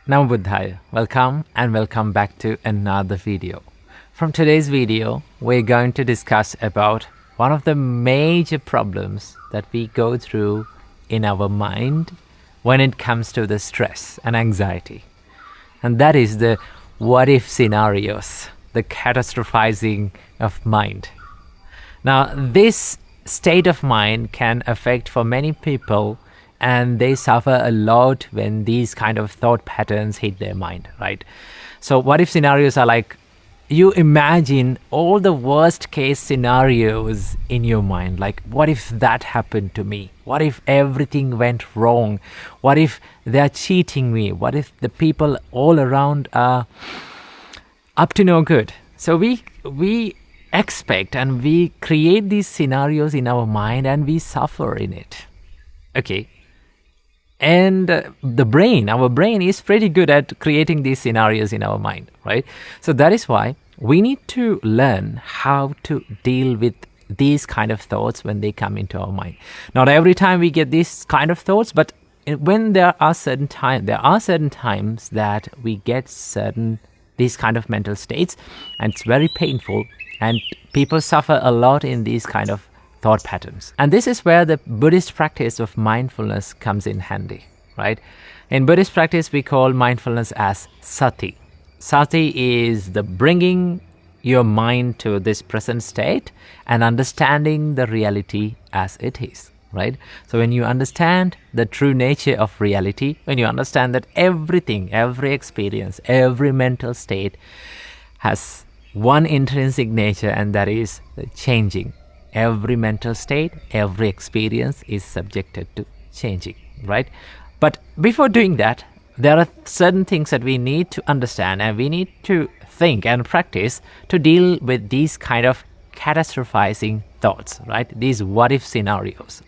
Namo Buddhaya. Welcome back to another video. From today's video, we're going to discuss about one of the major problems that we go through in our mind when it comes to the stress and anxiety. And that is the what if scenarios, the catastrophizing of mind. Now, this state of mind can affect for many people, and they suffer a lot when these kind of thought patterns hit their mind, right? So what if scenarios are like, you imagine all the worst case scenarios in your mind, like what if that happened to me? What if everything went wrong? What if they're cheating me? What if the people all around are up to no good? So we expect and we create these scenarios in our mind and we suffer in it. Okay. And our brain is pretty good at creating these scenarios in our mind, right? So that is why we need to learn how to deal with these kind of thoughts when they come into our mind. Not every time we get these kind of thoughts, but when there are certain times that we get these kind of mental states, and it's very painful, and people suffer a lot in these kind of thought patterns. And this is where the Buddhist practice of mindfulness comes in handy, right? In Buddhist practice, we call mindfulness as sati. Sati is the bringing your mind to this present state and understanding the reality as it is, right? So when you understand the true nature of reality, when you understand that everything, every experience, every mental state has one intrinsic nature, and that is changing. Every mental state, every experience is subjected to changing, right? But before doing that, there are certain things that we need to understand and we need to think and practice to deal with these kind of catastrophizing thoughts, right? These what-if scenarios.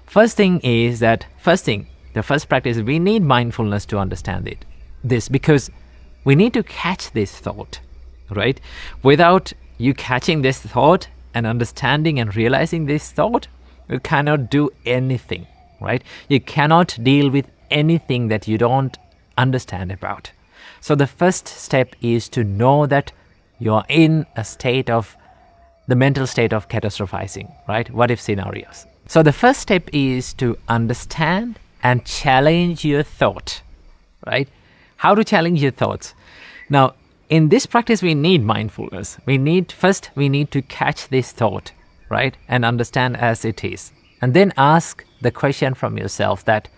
The first practice, we need mindfulness to understand this, because we need to catch this thought, right? Without you catching this thought and understanding and realizing this thought, you cannot do anything, right? You cannot deal with anything that you don't understand about. So the first step is to know that you're in the mental state of catastrophizing, right? What if scenarios. So the first step is to understand and challenge your thought, right? How to challenge your thoughts. Now, in this practice, we need mindfulness. We need to catch this thought, right? And understand as it is. And then ask the question from yourself that,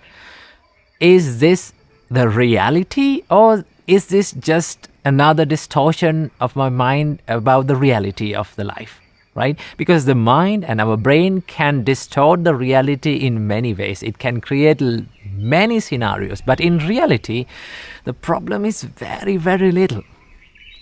is this the reality, or is this just another distortion of my mind about the reality of the life, right? Because the mind and our brain can distort the reality in many ways. It can create many scenarios, but in reality, the problem is very, very little.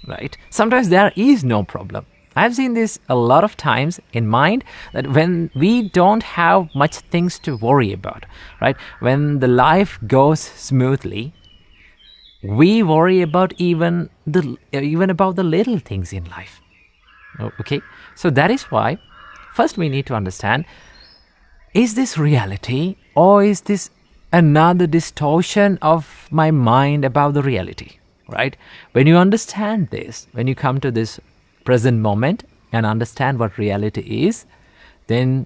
Right? Sometimes there is no problem. I've seen this a lot of times in mind, that when we don't have much things to worry about, right? When the life goes smoothly, we worry about even about the little things in life. Okay? So that is why first we need to understand, is this reality, or is this another distortion of my mind about the reality? Right? When you understand this, when you come to this present moment and understand what reality is, then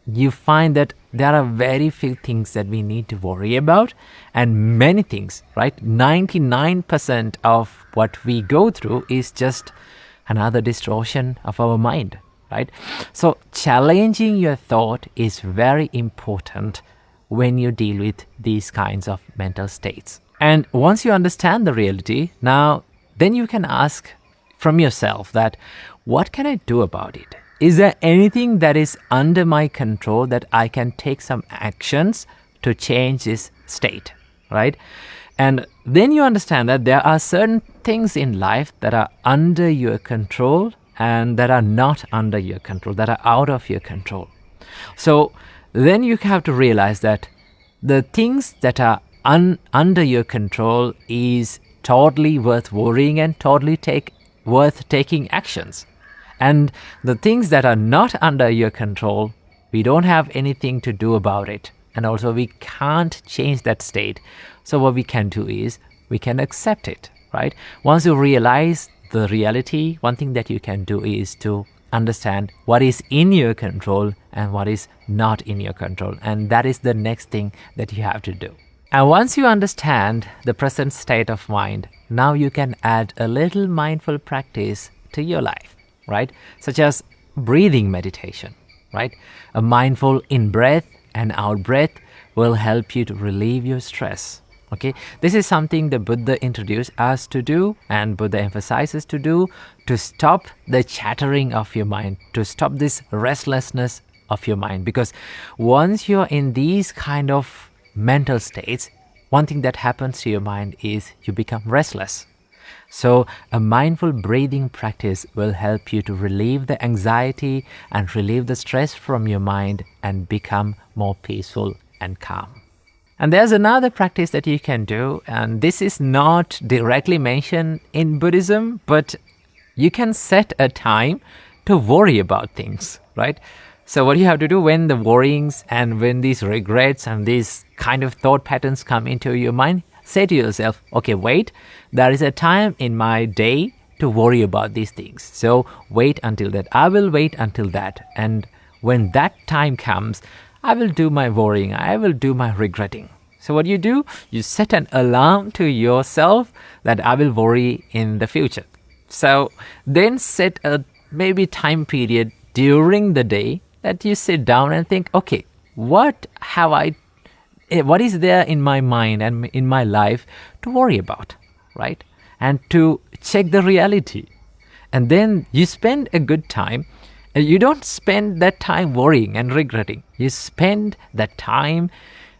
you find that there are very few things that we need to worry about, and many things, right? 99% of what we go through is just another distortion of our mind, right? So challenging your thought is very important when you deal with these kinds of mental states. And once you understand the reality, now then you can ask from yourself that, what can I do about it? Is there anything that is under my control that I can take some actions to change this state, right? And then you understand that there are certain things in life that are under your control and that are not under your control, that are out of your control. So then you have to realize that the things that are under your control is totally worth worrying and totally worth taking actions. And the things that are not under your control, we don't have anything to do about it. And also we can't change that state. So what we can do is we can accept it, right? Once you realize the reality, one thing that you can do is to understand what is in your control and what is not in your control. And that is the next thing that you have to do. And once you understand the present state of mind, now you can add a little mindful practice to your life, right? Such as breathing meditation, right? A mindful in-breath and out-breath will help you to relieve your stress. Okay, this is something the Buddha introduced us to do, and Buddha emphasizes to do, to stop the chattering of your mind, to stop this restlessness of your mind. Because once you're in these kind of mental states, one thing that happens to your mind is you become restless. So a mindful breathing practice will help you to relieve the anxiety and relieve the stress from your mind and become more peaceful and calm. And there's another practice that you can do, and this is not directly mentioned in Buddhism, but you can set a time to worry about things, right? So what you have to do when the worryings and when these regrets and these kind of thought patterns come into your mind, say to yourself, okay, wait, there is a time in my day to worry about these things. So wait until that. I will wait until that. And when that time comes, I will do my worrying, I will do my regretting. So what you do, you set an alarm to yourself that I will worry in the future. So then set a maybe time period during the day that you sit down and think, okay, what is there in my mind and in my life to worry about, right? And to check the reality. And then you spend a good time. You don't spend that time worrying and regretting. You spend that time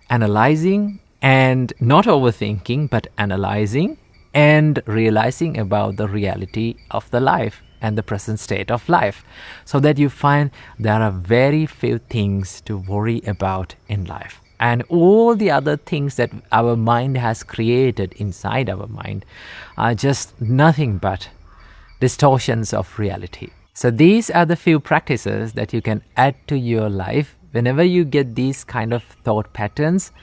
analyzing and not overthinking, but analyzing and realizing about the reality of the life and the present state of life, so that you find there are very few things to worry about in life. And all the other things that our mind has created inside our mind are just nothing but distortions of reality. So these are the few practices that you can add to your life. Whenever you get these kind of thought patterns,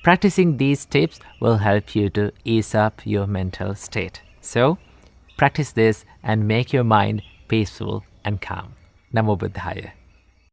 practicing these tips will help you to ease up your mental state. So practice this and make your mind peaceful and calm. Namo Buddhaya.